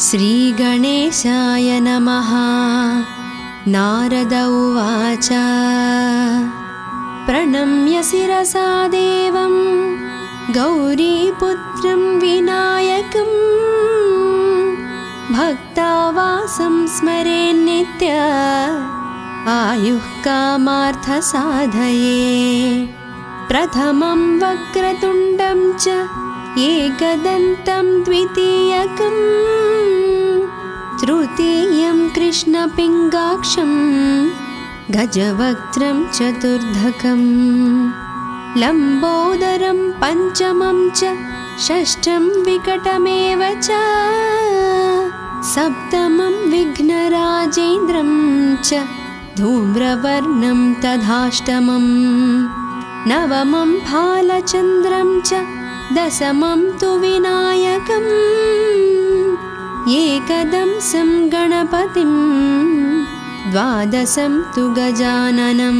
श्रीगणेशाय नमः। नारद उवाच प्रणम्य शिरसा देवं गौरीपुत्रं विनायकं भक्तावासं स्मरेन्नित्य आयुः कामार्थसाधये। प्रथमं वक्रतुण्डं च एकदन्तं द्वितीयकं तृतीयं कृष्णपिङ्गाक्षं गजवक्त्रं चतुर्धकं लम्बोदरं पञ्चमं च षष्ठं विकटमेव च सप्तमं विघ्नराजेन्द्रं च धूम्रवर्णं तथाष्टमं नवमं फालचन्द्रं च दशमं तु विनायकम् एकदंसं गणपतिं द्वादशं तु गजाननं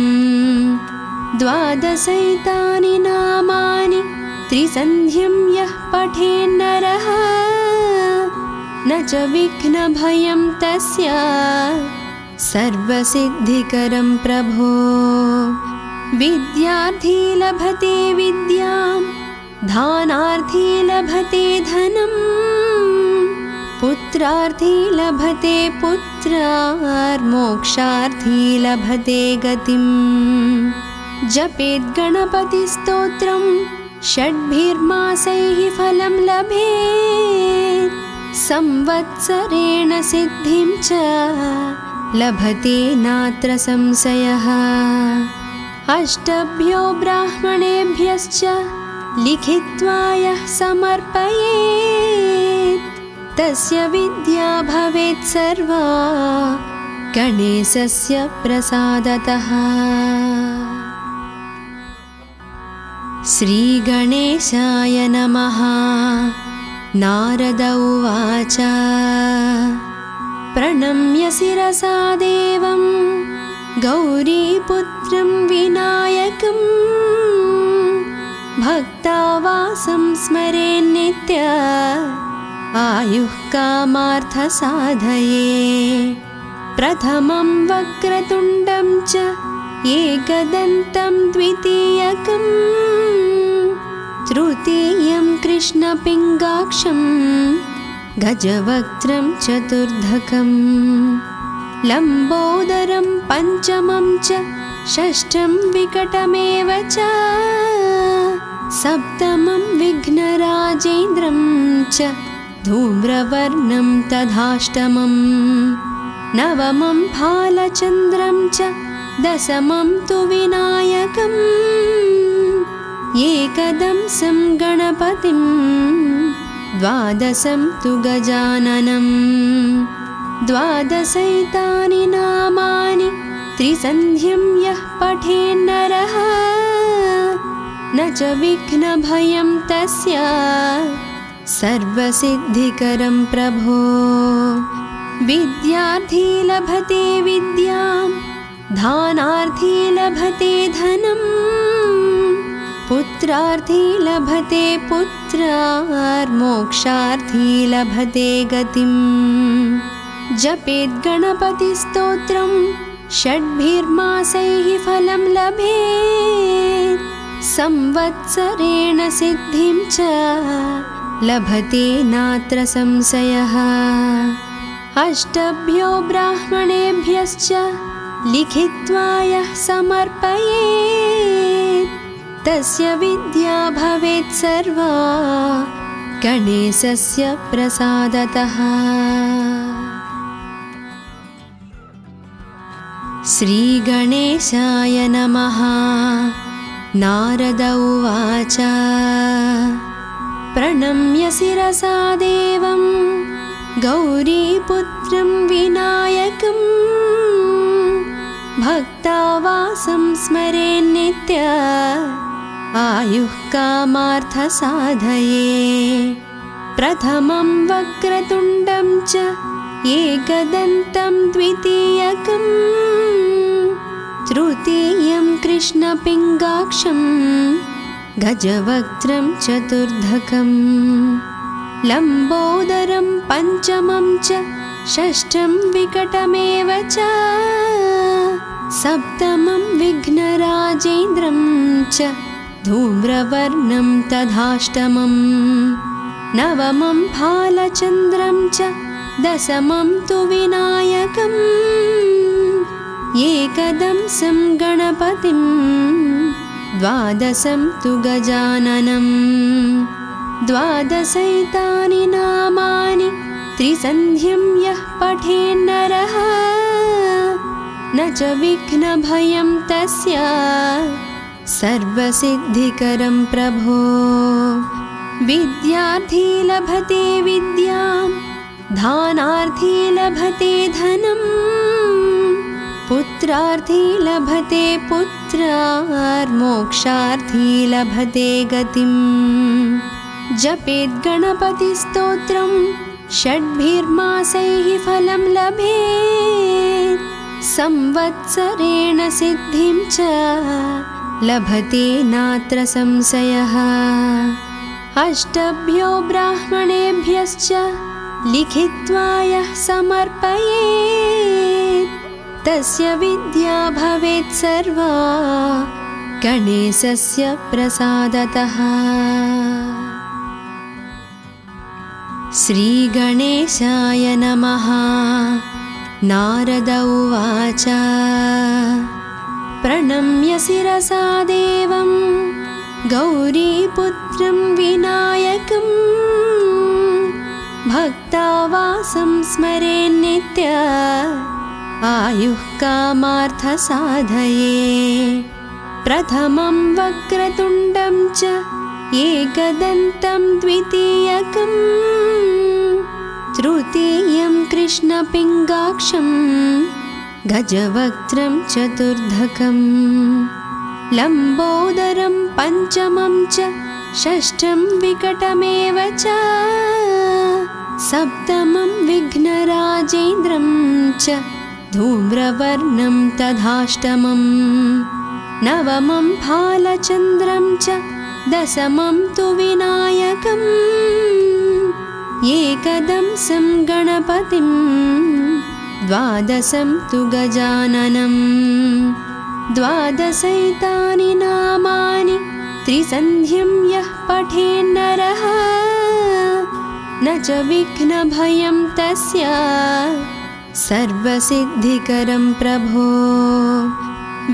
द्वादशैतानि नामानि त्रिसन्ध्यं यः पठेन्नरः न च विघ्नभयं तस्य सर्वसिद्धिकरं प्रभो। विद्यार्थी लभते विद्यां दानार्थी लभते धनं पुत्रार्थी लभते पुत्रार्मोक्षार्थी लभते गतिं। जपेत् गणपतिस्तोत्रं षड्भिर्मासैः फलं लभेत् संवत्सरेण सिद्धिं च लभते नात्र संशयः। अष्टभ्यो ब्राह्मणेभ्यश्च लिखित्वा यः समर्पयेत् तस्य विद्या भवेत् सर्वा गणेशस्य प्रसादतः। श्रीगणेशाय नमः। नारद उवाच प्रणम्य शिरसा देवं गौरीपुत्रं विनायकं भक्तावासं स्मरेन्नित्य आयुः कामार्थसाधये। प्रथमं वक्रतुण्डं च एकदन्तं द्वितीयकं तृतीयं कृष्णपिङ्गाक्षं गजवक्त्रं चतुर्धकं लम्बोदरं पञ्चमं च षष्ठं विकटमेव च सप्तमं विघ्नराजेन्द्रं च धूम्रवर्णं तथाष्टमं नवमं फालचन्द्रं च दशमं तु विनायकम् एकदंसं गणपतिं द्वादशं तु गजाननं द्वादशैतानि नामानि त्रिसन्ध्यं यः पठेन्नरः न च विघ्नभयं तस्य सर्वसिद्धिकरं प्रभो। विद्यार्थी लभते विद्यां दानार्थी लभते धनं पुत्रार्थी लभते पुत्रार्मोक्षार्थी लभते गतिं। जपेत् गणपतिस्तोत्रं षड्भिर्मासैः फलं लभेत् संवत्सरेण सिद्धिं च लभते नात्र संशयः। अष्टभ्यो ब्राह्मणेभ्यश्च लिखित्वा यः समर्पयेत् तस्य विद्या भवेत् सर्वा गणेशस्य प्रसादतः। श्रीगणेशाय नमः। नारद उवाच प्रणम्य शिरसा देवं गौरीपुत्रं विनायकं भक्तावासं स्मरेन्नित्य आयुः कामार्थसाधये। प्रथमं वक्रतुण्डं च एकदन्तं द्वितीयकं तृतीयं कृष्णपिङ्गाक्षं गजवक्त्रं चतुर्धकं लम्बोदरं पञ्चमं च षष्ठं विकटमेव च सप्तमं विघ्नराजेन्द्रं च धूम्रवर्णं तथाष्टमं नवमं फालचन्द्रं च दशमं तु विनायकम् एकदंसं गणपतिं द्वादशं तु गजाननं द्वादशैतानि नामानि त्रिसन्ध्यं यः पठेन्नरः न च विघ्नभयं तस्य सर्वसिद्धिकरं प्रभो विद्यार्थी लभते विद्यां दानार्थी लभते धनं पुत्रार्थी लभते पुत्रार्मोक्षार्थी लभते गतिं जपेत् गणपतिस्तोत्रं षड्भिर्मासैः फलं लभेत् संवत्सरेण सिद्धिं च लभते नात्र संशयः अष्टभ्यो ब्राह्मणेभ्यश्च लिखित्वा यः समर्पयेत् तस्य विद्या भवेत् सर्वा गणेशस्य प्रसादतः। श्रीगणेशाय नमः। नारद उवाच प्रणम्य शिरसा देवं गौरीपुत्रं विनायकं भक्तावासं स्मरेन्नित्य आयुः कामार्थसाधये प्रथमं वक्रतुण्डं च एकदन्तं द्वितीयकं तृतीयं कृष्णपिङ्गाक्षं गजवक्त्रं चतुर्धकं लम्बोदरं पञ्चमं च षष्ठं विकटमेव च सप्तमं विघ्नराजेन्द्रं च धूम्रवर्णं तथाष्टमं नवमं फालचन्द्रं च दशमं तु विनायकम् एकदंसं गणपतिं द्वादशं तु गजाननं द्वादशैतानि नामानि त्रिसन्ध्यं यः पठेन्नरः न च विघ्नभयं तस्य सर्वसिद्धिकरं प्रभो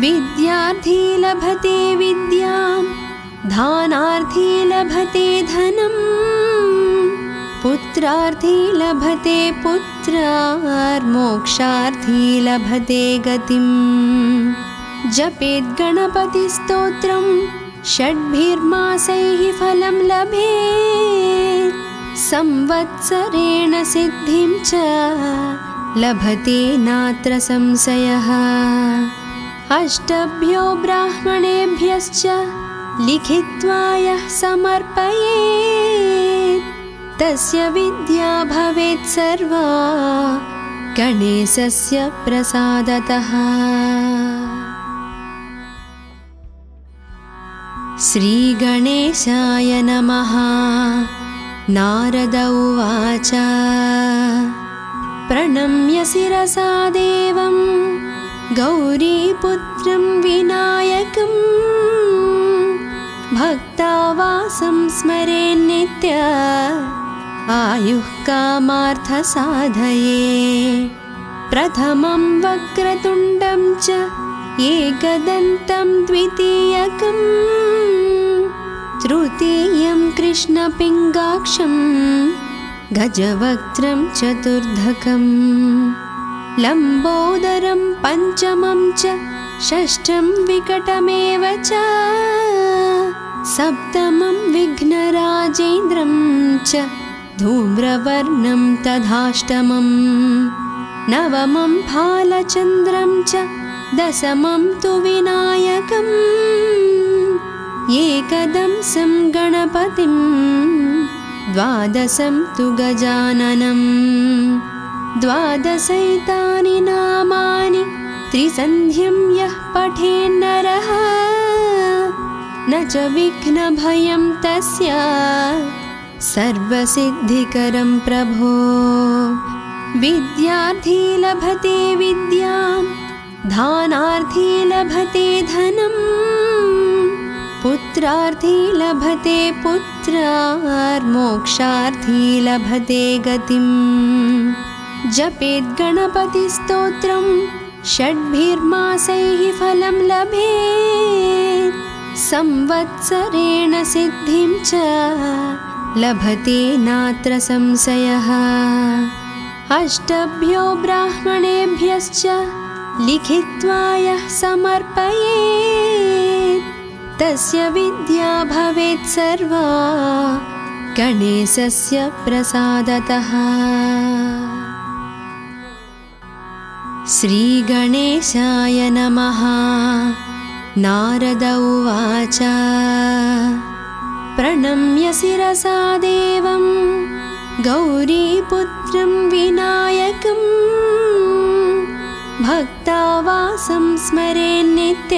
विद्यार्थी लभते विद्यां दानार्थी लभते धनं पुत्रार्थी लभते पुत्रार्मोक्षार्थी लभते गतिं जपेत् गणपतिस्तोत्रं षड्भिर्मासैः फलं लभेत् संवत्सरेण सिद्धिं च लभते नात्र संशयः अष्टभ्यो ब्राह्मणेभ्यश्च लिखित्वा यः समर्पयेत् तस्य विद्या भवेत् सर्वा गणेशस्य प्रसादतः। श्रीगणेशाय नमः। नारद उवाच प्रणम्य शिरसा देवं गौरीपुत्रं विनायकं भक्तावासं स्मरेन्नित्य आयुः कामार्थसाधये प्रथमं वक्रतुण्डं च एकदन्तं द्वितीयकं तृतीयं कृष्णपिङ्गाक्षं गजवक्त्रं चतुर्धकं लम्बोदरं पञ्चमं च षष्ठं विकटमेव च सप्तमं विघ्नराजेन्द्रं च धूम्रवर्णं तथाष्टमं नवमं फालचन्द्रं च दशमं तु विनायकम् एकदंसं गणपतिं द्वादशं तु गजाननं द्वादशैतानि नामानि त्रिसन्ध्यं यः पठेन्नरः न च विघ्नभयं तस्य सर्वसिद्धिकरं प्रभो। विद्यार्थी लभते विद्यां, दानार्थी लभते धनम्, पुत्रार्थी लभते पुत्रार्मोक्षार्थी लभते गतिम्। जपेत् गणपतिस्तोत्रं षड्भिर्मासैः फलं लभेत्, संवत्सरेण सिद्धिं च लभते नात्र संशयः। अष्टभ्यो ब्राह्मणेभ्यश्च लिखित्वा यः समर्पयेत्, तस्य विद्या भवेत् सर्वा गणेशस्य प्रसादतः। श्रीगणेशाय नमः। नारद उवाच प्रणम्य शिरसा देवं गौरीपुत्रं विनायकं, भक्तावासं स्मरेन्नित्य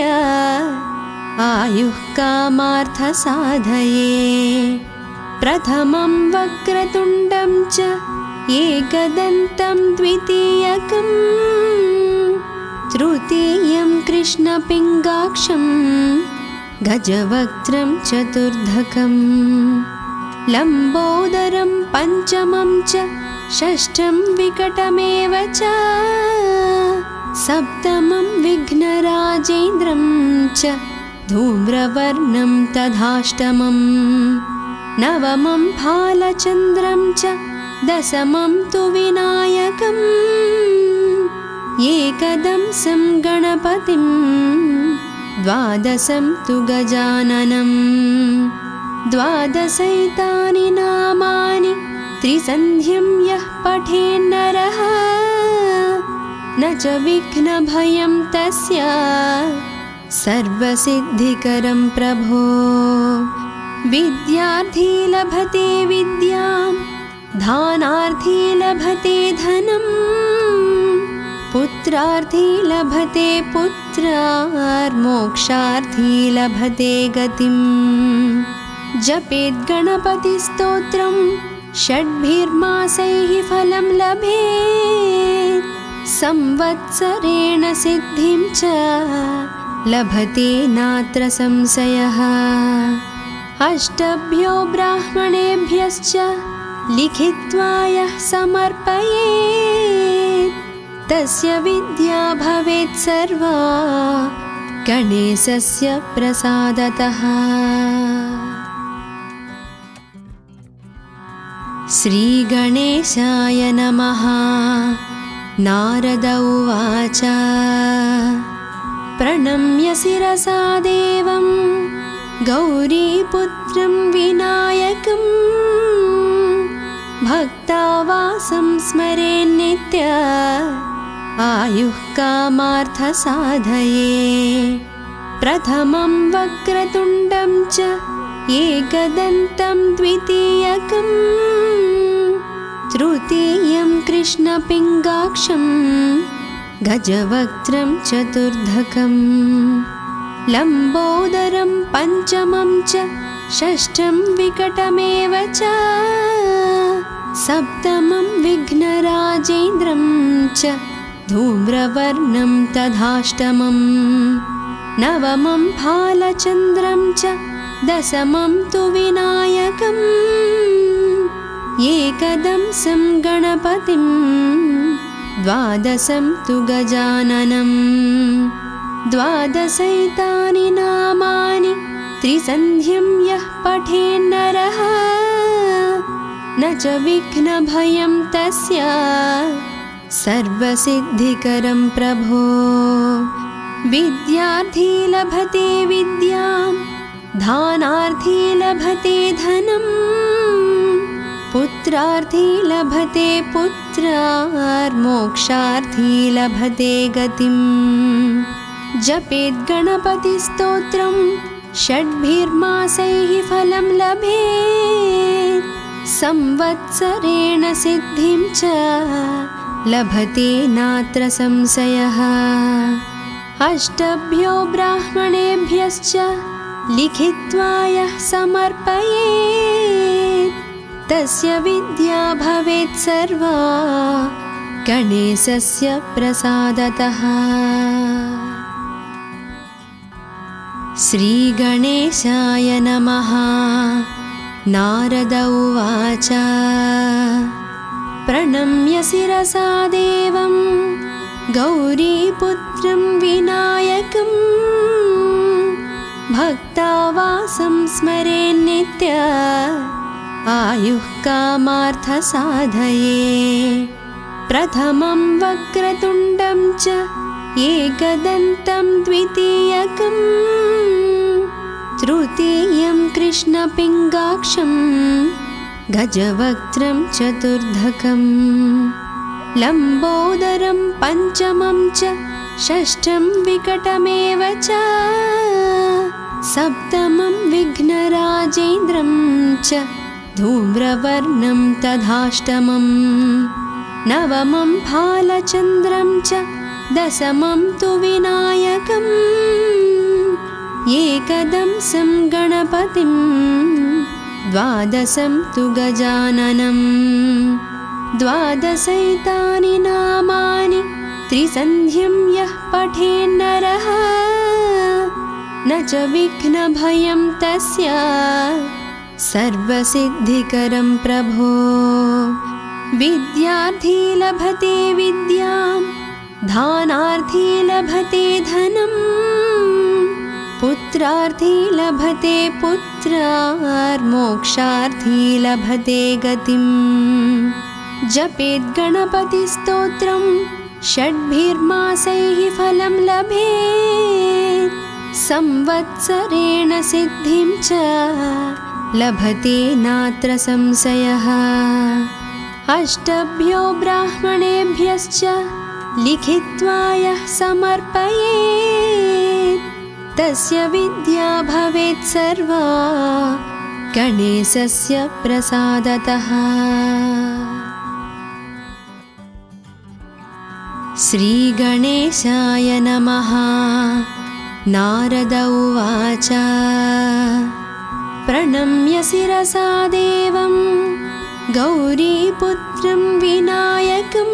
आयुः कामार्थसाधये। प्रथमं वक्रतुण्डं च एकदन्तं द्वितीयकं, तृतीयं कृष्णपिङ्गाक्षं गजवक्त्रं चतुर्धकं, लम्बोदरं पञ्चमं च षष्ठं विकटमेव च, सप्तमं विघ्नराजेन्द्रं च धूम्रवर्णं तथाष्टमं, नवमं भालचन्द्रं च दशमं तु विनायकम्, एकदंसं गणपतिं द्वादशं तु गजाननं। द्वादशैतानि नामानि त्रिसन्ध्यं यः पठेन्नरः, न च विघ्नभयं तस्य सर्वसिद्धिकरं प्रभो। विद्यार्थी लभते विद्यां, दानार्थी लभते धनम्, पुत्रार्थी लभते पुत्रार्मोक्षार्थी लभते गतिम्। जपेत् गणपतिस्तोत्रं षड्भिर्मासैः फलं लभेत्, संवत्सरेण सिद्धिं च लभते नात्र संशयः। अष्टभ्यो ब्राह्मणेभ्यश्च लिखित्वा यः समर्पयेत्, तस्य विद्या भवेत् सर्वा गणेशस्य प्रसादतः। श्रीगणेशाय नमः। नारद उवाच प्रणम्य शिरसा देवं गौरीपुत्रं विनायकं, भक्तावासं स्मरेन्नित्य आयुः कामार्थसाधये। प्रथमं वक्रतुण्डं च एकदन्तं द्वितीयकं, तृतीयं कृष्णपिङ्गाक्षं गजवक्त्रं चतुर्धकं, लम्बोदरं पञ्चमं च षष्ठं विकटमेव च, सप्तमं विघ्नराजेन्द्रं च धूम्रवर्णं तथाष्टमं, नवमं भालचन्द्रं च दशमं तु विनायकम्, एकदंसं गणपतिं द्वादशं तु गजाननं। द्वादशैतानि नामानि त्रिसन्ध्यं यः पठेन्नरः, न च विघ्नभयं तस्य सर्वसिद्धिकरं प्रभो। विद्यार्थी लभते विद्यां, दानार्थी लभते धनम्, पुत्रार्थी लभते पुत्रार्मोक्षार्थी लभते गतिम्। जपेत् गणपतिस्तोत्रं षड्भिर्मासैः फलं लभेत्, संवत्सरेण सिद्धिं च लभते नात्र संशयः। अष्टभ्यो ब्राह्मणेभ्यश्च लिखित्वा यः समर्पयेत्, तस्य विद्या भवेत् सर्वा गणेशस्य प्रसादतः। श्रीगणेशाय नमः। नारद उवाच प्रणम्य शिरसा देवं गौरीपुत्रं विनायकं भक्तावासं स्मरेन्नित्य आयुः कामार्थसाधये। प्रथमं वक्रतुण्डं च एकदन्तं द्वितीयकं तृतीयं कृष्णपिङ्गाक्षं गजवक्त्रं चतुर्धकं लम्बोदरं पञ्चमं च षष्ठं विकटमेव च सप्तमं विघ्नराजेन्द्रं च धूम्रवर्णं तथाष्टमं नवमं भालचन्द्रं च दशमं तु विनायकम् एकदंसं गणपतिं द्वादशं तु गजाननं द्वादशैतानि नामानि त्रिसन्ध्यं यः पठेन्नरः न च विघ्नभयं तस्य सर्वसिद्धिकरं प्रभो। विद्यार्थी लभते विद्यां दानार्थी लभते धनं पुत्रार्थी लभते पुत्रार्मोक्षार्थी लभते गतिं। जपेत् गणपतिस्तोत्रं षड्भिर्मासैः फलं लभेत् संवत्सरेण सिद्धिं च लभते नात्र संशयः। अष्टभ्यो ब्राह्मणेभ्यश्च लिखित्वा यः समर्पयेत् तस्य विद्या भवेत् सर्वा गणेशस्य प्रसादतः। श्रीगणेशाय नमः। नारद उवाच प्रणम्य शिरसा देवं गौरीपुत्रं विनायकं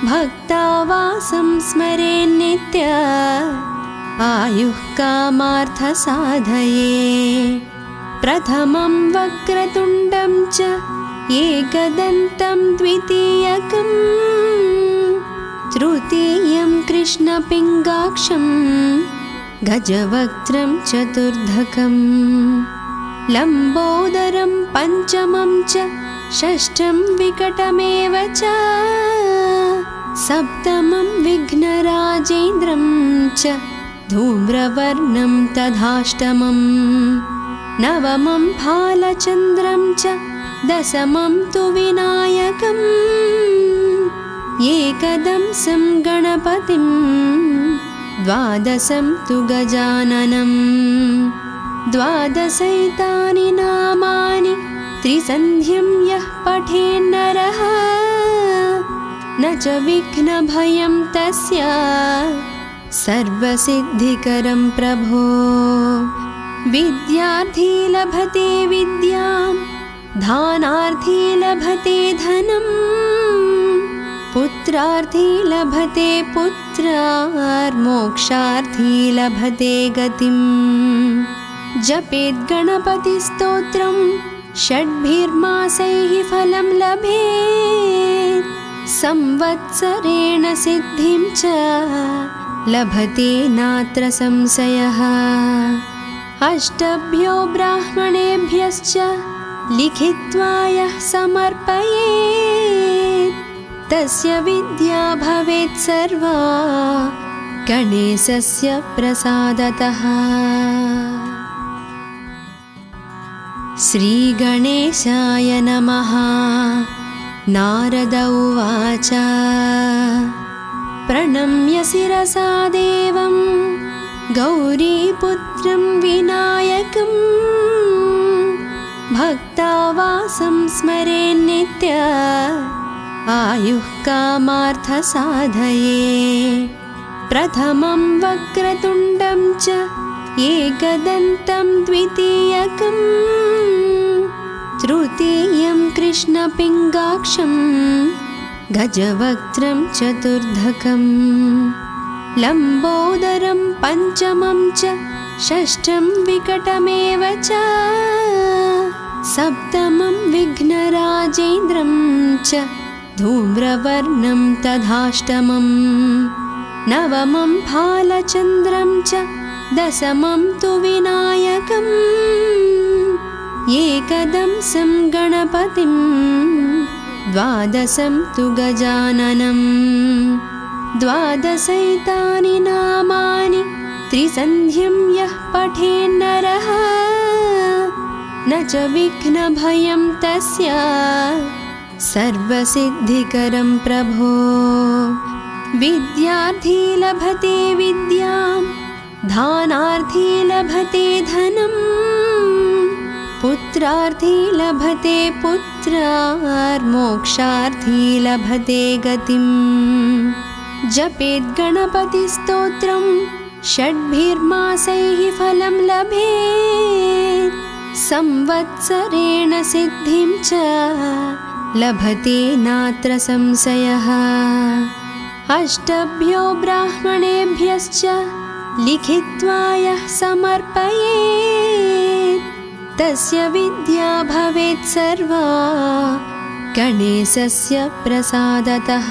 भक्तावासं स्मरेन्नित्य आयुः कामार्थसाधये। प्रथमं वक्रतुण्डं च एकदन्तं द्वितीयकं तृतीयं कृष्णपिङ्गाक्षं गजवक्त्रं चतुर्धकं लम्बोदरं पञ्चमं च षष्ठं विकटमेव च सप्तमं विघ्नराजेन्द्रं च धूम्रवर्णं तथाष्टमं नवमं भालचन्द्रं च दशमं तु विनायकम् एकदंसं गणपतिं द्वादशं तु गजाननं द्वादशैतानि नामानि त्रिसन्ध्यं यः पठेन्नरः न च विघ्नभयं तस्य सर्वसिद्धिकरं प्रभो। विद्यार्थी लभते विद्यां दानार्थी लभते धनं पुत्रार्थी लभते पुत्रार्मोक्षार्थी लभते गतिं। जपेत् गणपतिस्तोत्रं षड्भिर्मासैः फलं लभेत् संवत्सरेण सिद्धिं च लभते नात्र संशयः। अष्टभ्यो ब्राह्मणेभ्यश्च लिखित्वा यः समर्पयेत् तस्य विद्या भवेत् सर्वा गणेशस्य प्रसादतः। श्रीगणेशाय नमः। नारद उवाच प्रणम्य शिरसा देवं गौरीपुत्रं विनायकं भक्तावासं स्मरेन्नित्य आयुः कामार्थसाधये। प्रथमं वक्रतुण्डं च एकदन्तं द्वितीयकं तृतीयं कृष्णपिङ्गाक्षं गजवक्त्रं चतुर्धकं लम्बोदरं पञ्चमं च षष्ठं विकटमेव च सप्तमं विघ्नराजेन्द्रं च धूम्रवर्णं तथाष्टमं नवमं फालचन्द्रं च दशमं तु विनायकम् एकदंसं गणपतिं द्वादशं तु गजाननं द्वादशैतानि नामानि त्रिसन्ध्यं यः पठेन्नरः न च विघ्नभयं तस्य सर्वसिद्धिकरं प्रभो विद्यार्थी लभते विद्यां दानार्थी लभते धनं पुत्रार्थी लभते पुत्रार्मोक्षार्थी लभते गतिं जपेत् गणपतिस्तोत्रं षड्भिर्मासैः फलं लभेत् संवत्सरेण सिद्धिं च लभते नात्र संशयः अष्टभ्यो ब्राह्मणेभ्यश्च लिखित्वा यः समर्पयेत् तस्य विद्या भवेत् सर्वा गणेशस्य प्रसादतः।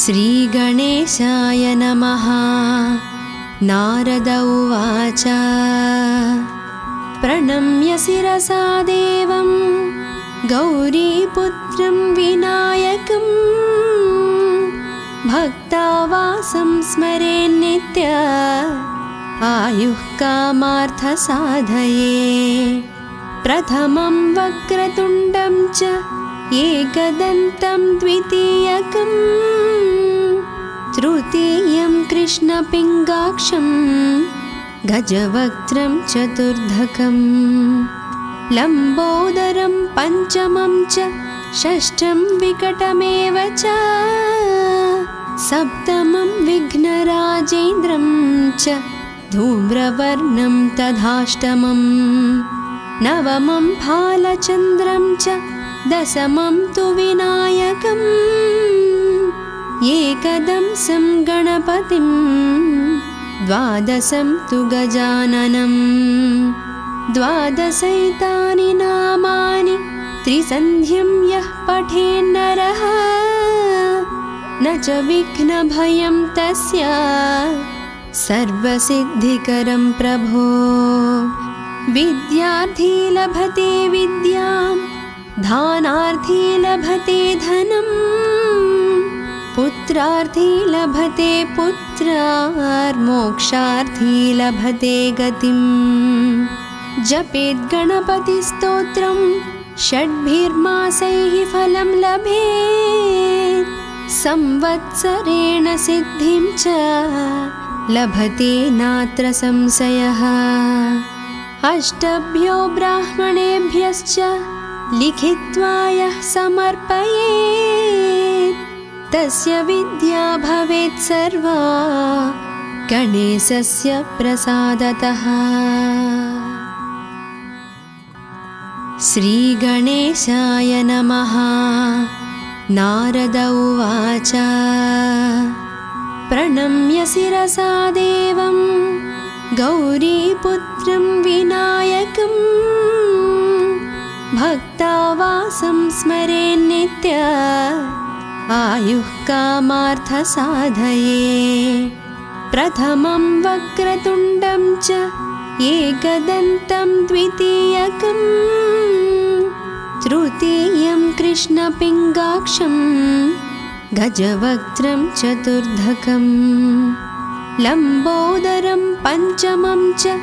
श्रीगणेशाय नमः। नारद उवाच प्रणम्य शिरसा देवं गौरीपुत्रं विनायकं भक्तावासं स्मरेन्नित्य आयुः कामार्थसाधये प्रथमं वक्रतुण्डं च एकदन्तं द्वितीयकं तृतीयं कृष्णपिङ्गाक्षं गजवक्त्रं चतुर्धकं लम्बोदरं पञ्चमं च षष्ठं विकटमेव च सप्तमं विघ्नराजेन्द्रं च धूम्रवर्णं तथाष्टमं नवमं फालचन्द्रं च दशमं तु विनायकम् एकदंसं गणपतिं द्वादशं तु गजाननं द्वादशैतानि नामानि त्रिसन्ध्यं यः पठेन्नरः न च विघ्नभयं तस्य सर्वसिद्धिकरं प्रभो विद्यार्थी लभते विद्यां दानार्थी लभते धनं पुत्रार्थी लभते पुत्रार्मोक्षार्थी लभते गतिं जपेत् गणपतिस्तोत्रं षड्भिर्मासैः फलं लभेत् संवत्सरेण सिद्धिं च लभते नात्र संशयः अष्टभ्यो ब्राह्मणेभ्यश्च लिखित्वा यः समर्पयेत् तस्य विद्या भवेत् सर्वा गणेशस्य प्रसादतः। श्रीगणेशाय नमः। नारद उवाच प्रणम्य शिरसा देवं गौरीपुत्रं विनायकं भक्तावासं स्मरेन्नित्य आयुः कामार्थसाधये प्रथमं वक्रतुण्डं च एकदन्तं द्वितीयकं तृतीयं कृष्णपिङ्गाक्षं गजवक्त्रं चतुर्धकं लम्बोदरं पञ्चमं च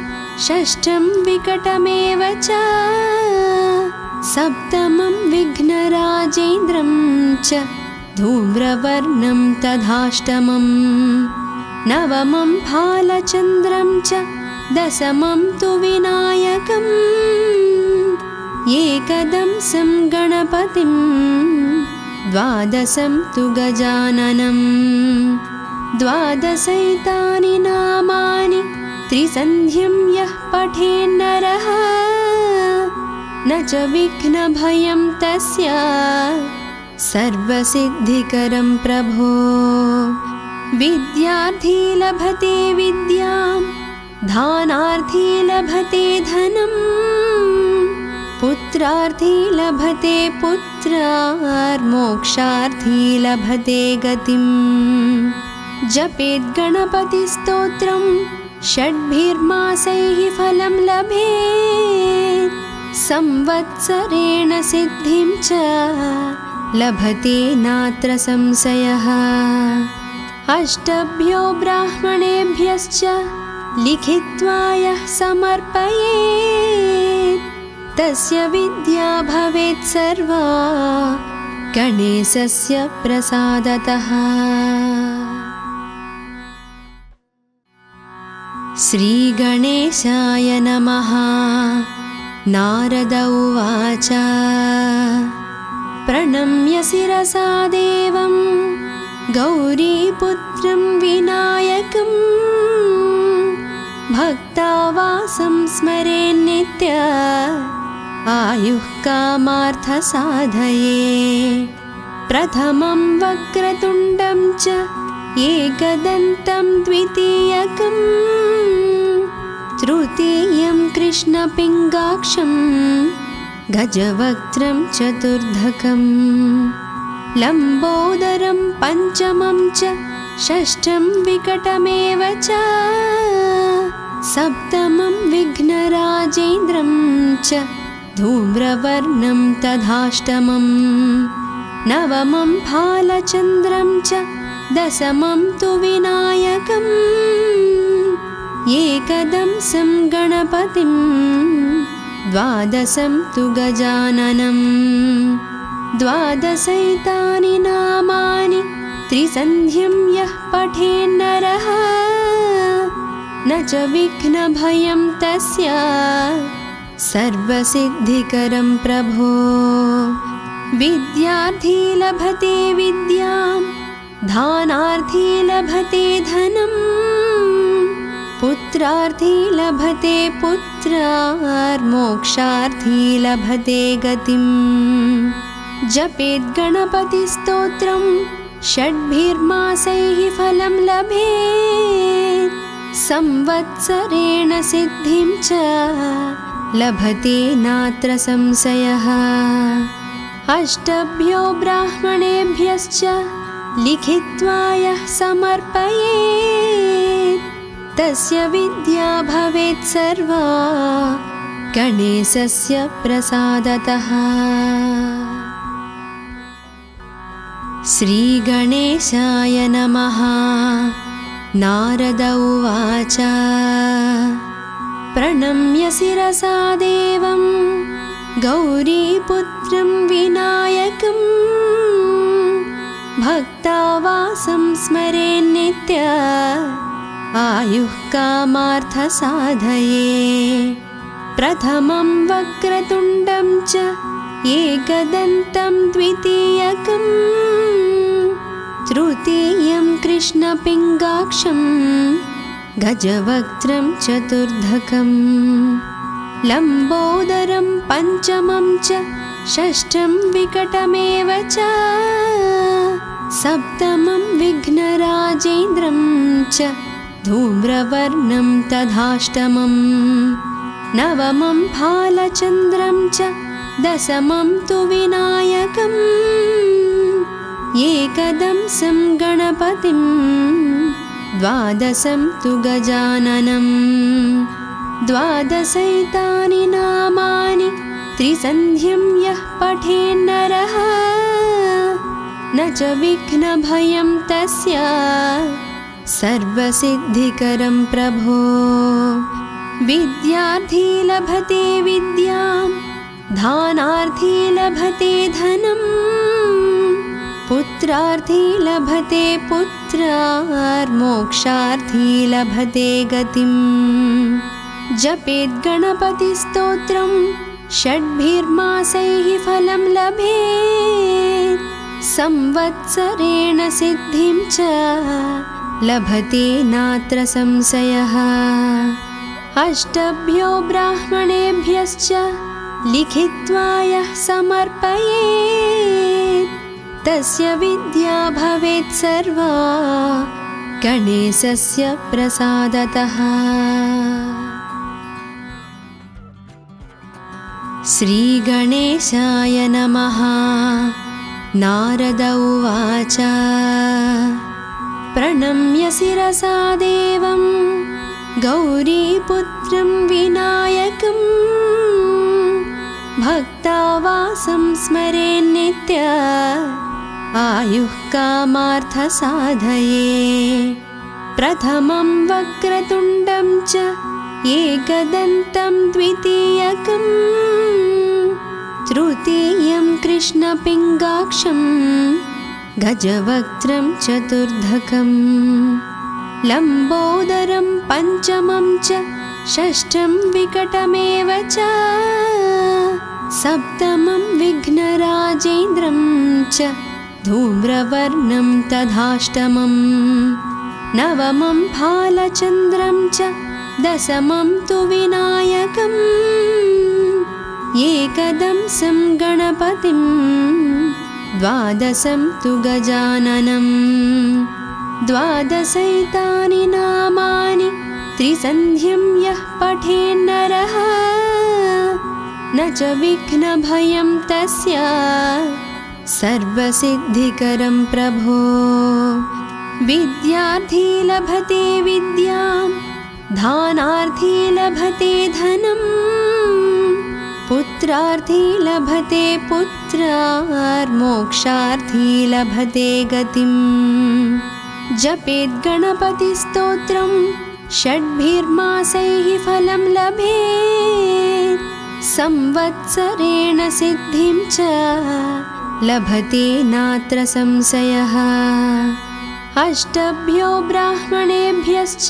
षष्ठं विकटमेव च सप्तमं विघ्नराजेन्द्रं च धूम्रवर्णं तथाष्टमं नवमं फालचन्द्रं च दशमं तु विनायकम् एकदंसं गणपतिं द्वादशं तु गजाननं द्वादशैतानि नामानि त्रिसन्ध्यं यः पठेन्नरः न च विघ्नभयं तस्य सर्वसिद्धिकरं प्रभो। विद्यार्थी लभते विद्यां दानार्थी लभते धनं पुत्रार्थी लभते पुत्रार्मोक्षार्थी लभते गतिम्। जपेत् गणपतिस्तोत्रं षड्भिर्मासैः फलं लभेत् संवत्सरेण सिद्धिं च लभते नात्र संशयः। अष्टभ्यो ब्राह्मणेभ्यश्च लिखित्वा यः समर्पयेत् तस्य विद्या भवेत् सर्वा गणेशस्य प्रसादतः। श्रीगणेशाय नमः। नारद उवाच प्रणम्य शिरसा देवं गौरीपुत्रं विनायकं भक्तावासं स्मरेन्नित्य आयुः कामार्थसाधये। प्रथमं वक्रतुण्डं च एकदन्तं द्वितीयकं तृतीयं कृष्णपिङ्गाक्षं गजवक्त्रं चतुर्धकं लम्बोदरं पञ्चमं च षष्ठं विकटमेव च सप्तमं विघ्नराजेन्द्रं च धूम्रवर्णं तथाष्टमं नवमं भालचन्द्रं च दशमं तु विनायकम् एकदंसं गणपतिं द्वादशं तु गजाननं द्वादशैतानि नामानि त्रिसन्ध्यं यः पठेन्नरः न च विघ्नभयं तस्य सर्वसिद्धिकरं प्रभो। विद्यार्थी लभते विद्यां दानार्थी लभते धनं पुत्रार्थी लभते पुत्रार्मोक्षार्थी लभते गतिम्। जपेत् गणपतिस्तोत्रं षड्भिर्मासैः फलं लभेत् संवत्सरेण सिद्धिं च लभते नात्र संशयः। अष्टभ्यो ब्राह्मणेभ्यश्च लिखित्वा यः समर्पयेत् तस्य विद्या भवेत् सर्वा गणेशस्य प्रसादतः। श्रीगणेशाय नमः। नारद उवाच प्रणम्य शिरसा देवं गौरीपुत्रं विनायकं भक्तावासं स्मरेन्नित्य आयुः कामार्थसाधये। प्रथमं वक्रतुण्डं च एकदन्तं द्वितीयकं तृतीयं कृष्णपिङ्गाक्षं गजवक्त्रं चतुर्धकं लम्बोदरं पञ्चमं च षष्ठं विकटमेव च सप्तमं विघ्नराजेन्द्रं च धूम्रवर्णं तथाष्टमं नवमं भालचन्द्रं च दशमं तु विनायकम् एकदंसं गणपतिं द्वादशं तु गजाननं द्वादशैतानि नामानि त्रिसन्ध्यं यः पठेन्नरः न च विघ्नभयं तस्य सर्वसिद्धिकरं प्रभो। विद्यार्थी लभते विद्यां दानार्थी लभते धनं पुत्रार्थी लभते पुत्रार्मोक्षार्थी लभते गतिम्। जपेत् गणपतिस्तोत्रं षड्भिर्मासैः फलं लभेत् संवत्सरेण सिद्धिं च लभते नात्र संशयः। अष्टभ्यो ब्राह्मणेभ्यश्च लिखित्वा यः समर्पयेत् तस्य विद्या भवेत् सर्वा गणेशस्य प्रसादतः। श्रीगणेशाय नमः। नारद उवाच प्रणम्य शिरसा देवं गौरीपुत्रं विनायकं भक्तावासं स्मरेन्नित्य आयुः कामार्थसाधये। प्रथमं वक्रतुण्डं च एकदन्तं द्वितीयकं तृतीयं कृष्णपिङ्गाक्षं गजवक्त्रं चतुर्धकं लम्बोदरं पञ्चमं च षष्ठं विकटमेव च सप्तमं विघ्नराजेन्द्रं च धूम्रवर्णं तथाष्टमं नवमं भालचन्द्रं च दशमं तु विनायकम् एकदंसं गणपतिं द्वादशं तु गजाननं द्वादशैतानि नामानि त्रिसन्ध्यं यः पठेन्नरः न च विघ्नभयं तस्य सर्वसिद्धिकरं प्रभो। विद्यार्थी लभते विद्यां दानार्थी लभते धनं पुत्रार्थी लभते पुत्रार्मोक्षार्थी लभते गतिं। जपेत् गणपतिस्तोत्रं षड्भिर्मासैः फलं लभेत् संवत्सरेण सिद्धिं च लभते नात्र संशयः। अष्टभ्यो ब्राह्मणेभ्यश्च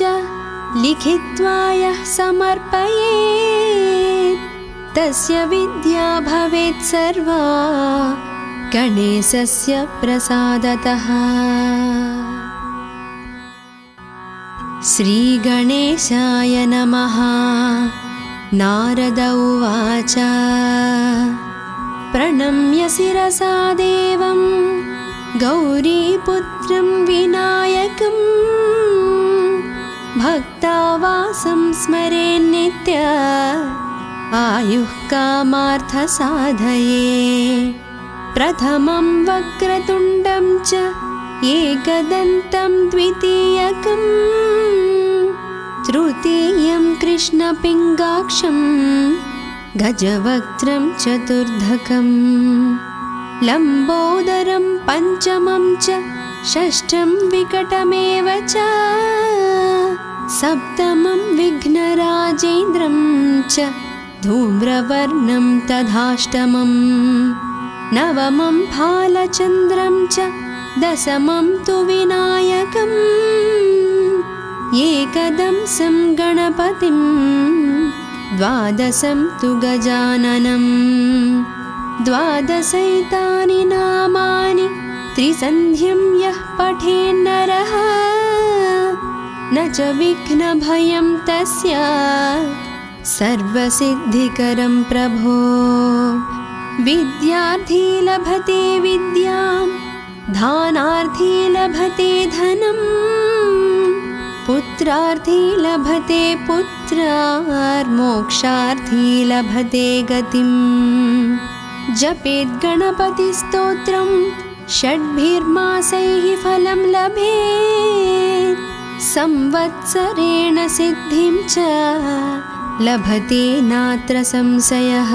लिखित्वा यः समर्पयेत् तस्य विद्या भवेत् सर्वा गणेशस्य प्रसादतः। श्रीगणेशाय नमः। नारद उवाच प्रणम्य शिरसा देवं गौरीपुत्रं विनायकं भक्तावासं स्मरेन्नित्य आयुः कामार्थसाधये। प्रथमं वक्रतुण्डं च एकदन्तं द्वितीयकं तृतीयं कृष्णपिङ्गाक्षं गजवक्त्रं चतुर्धकं लम्बोदरं पञ्चमं च षष्ठं विकटमेव च सप्तमं विघ्नराजेन्द्रं च धूम्रवर्णं तथाष्टमं नवमं भालचन्द्रं च दशमं तु विनायकम् एकदंसं गणपतिं द्वादशं तु गजाननं द्वादशैतानि नामानि त्रिसन्ध्यं यः पठेन्नरः न च विघ्नभयं तस्य सर्वसिद्धिकरं प्रभो। विद्यार्थी लभते विद्यां दानार्थी लभते धनं पुत्रार्थी लभते पुत्रार्मोक्षार्थी लभते गतिं। जपेत् गणपतिस्तोत्रं षड्भिर्मासैः फलं लभेत् संवत्सरेण सिद्धिं च लभते नात्र संशयः।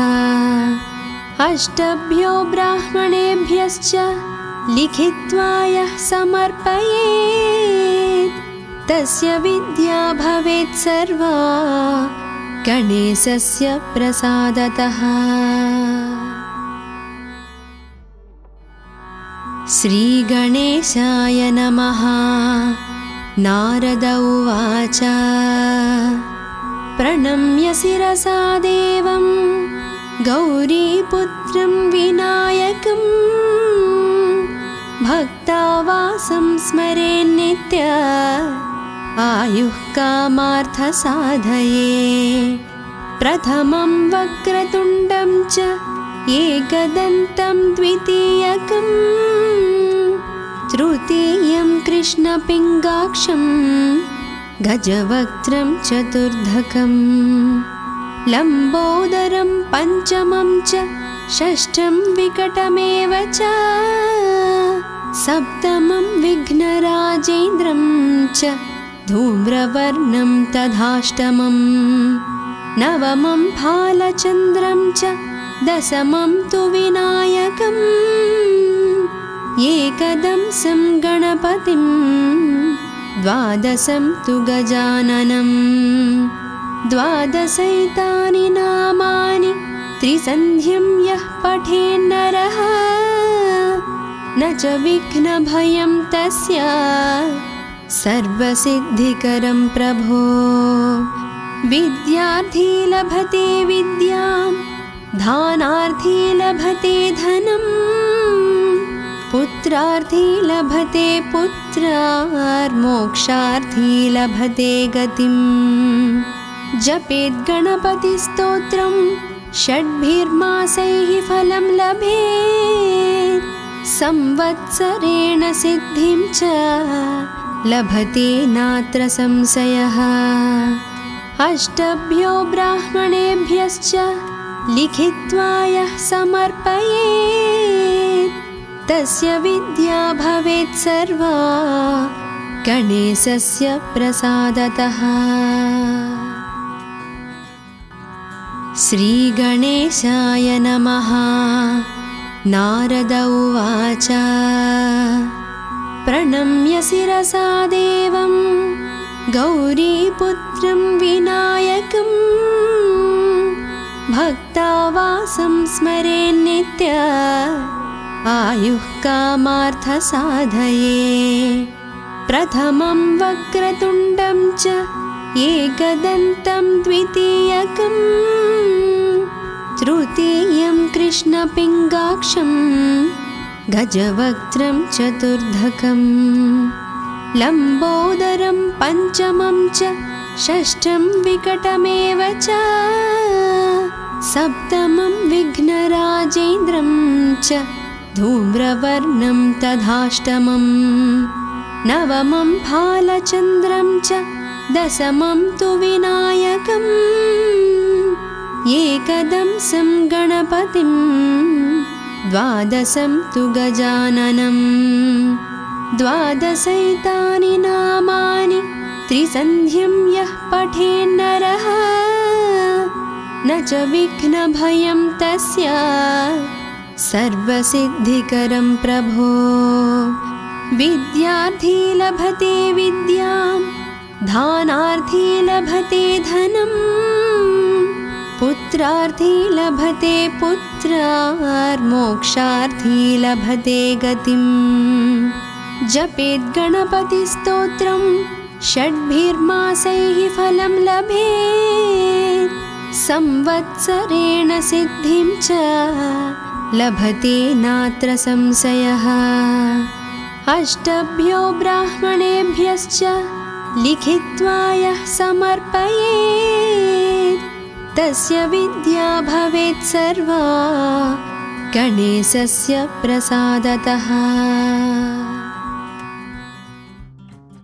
अष्टभ्यो ब्राह्मणेभ्यश्च लिखित्वा यः समर्पयेत् तस्य विद्या भवेत् सर्वा गणेशस्य प्रसादतः। श्रीगणेशाय नमः। नारद उवाच प्रणम्य शिरसा देवं गौरीपुत्रं विनायकं भक्तावासं स्मरेन्नित्य आयुः कामार्थसाधये प्रथमं वक्रतुण्डं च एकदन्तं द्वितीयकं तृतीयं कृष्णपिङ्गाक्षं गजवक्त्रं चतुर्धकं लम्बोदरं पञ्चमं च षष्ठं विकटमेव च सप्तमं विघ्नराजेन्द्रं च धूम्रवर्णं तथाष्टमं नवमं भालचन्द्रं च दशमं तु विनायकम् एकदंसं गणपतिं द्वादशं तु गजाननं द्वादशैतानि नामानि त्रिसन्ध्यं यः पठेन्नरः न च विघ्नभयं तस्य सर्वसिद्धिकरं प्रभो विद्यार्थी लभते विद्यां धानार्थी लभते धनं पुत्रार्थी लभते पुत्रार्मोक्षार्थी लभते गतिं जपेत् गणपतिस्तोत्रं षड्भिर्मासैः फलं लभेत् संवत्सरेण सिद्धिं च लभते नात्र संशयः अष्टभ्यो ब्राह्मणेभ्यश्च लिखित्वा यः समर्पयेत् तस्य विद्या भवेत् सर्वा गणेशस्य प्रसादतः। श्रीगणेशाय नमः। नारद उवाच प्रणम्य शिरसा देवं गौरीपुत्रं विनायकं भक्तावासं स्मरेन्नित्य आयुः कामार्थसाधये प्रथमं वक्रतुण्डं च एकदन्तं द्वितीयकं तृतीयं कृष्णपिङ्गाक्षं गजवक्त्रं चतुर्धकं लम्बोदरं पञ्चमं च षष्ठं विकटमेव च सप्तमं विघ्नराजेन्द्रं च धूम्रवर्णं तथाष्टमं नवमं भालचन्द्रं च दशमं तु विनायकम् एकदंसं गणपतिं द्वादशं तु गजाननं द्वादशैतानि नामानि त्रिसन्ध्यं यः पठेन्नरः न च विघ्नभयं तस्य सर्वसिद्धिकरं प्रभो विद्यार्थी लभते विद्यां धानार्थी लभते धनं पुत्रार्थी लभते पुत्रार्मोक्षार्थी लभते गतिं जपेत् गणपतिस्तोत्रं षड्भिर्मासैः फलं लभेत् संवत्सरेण सिद्धिं च लभते नात्र संशयः अष्टभ्यो ब्राह्मणेभ्यश्च लिखित्वा यः समर्पयेत् तस्य विद्या भवेत् सर्वा गणेशस्य प्रसादतः।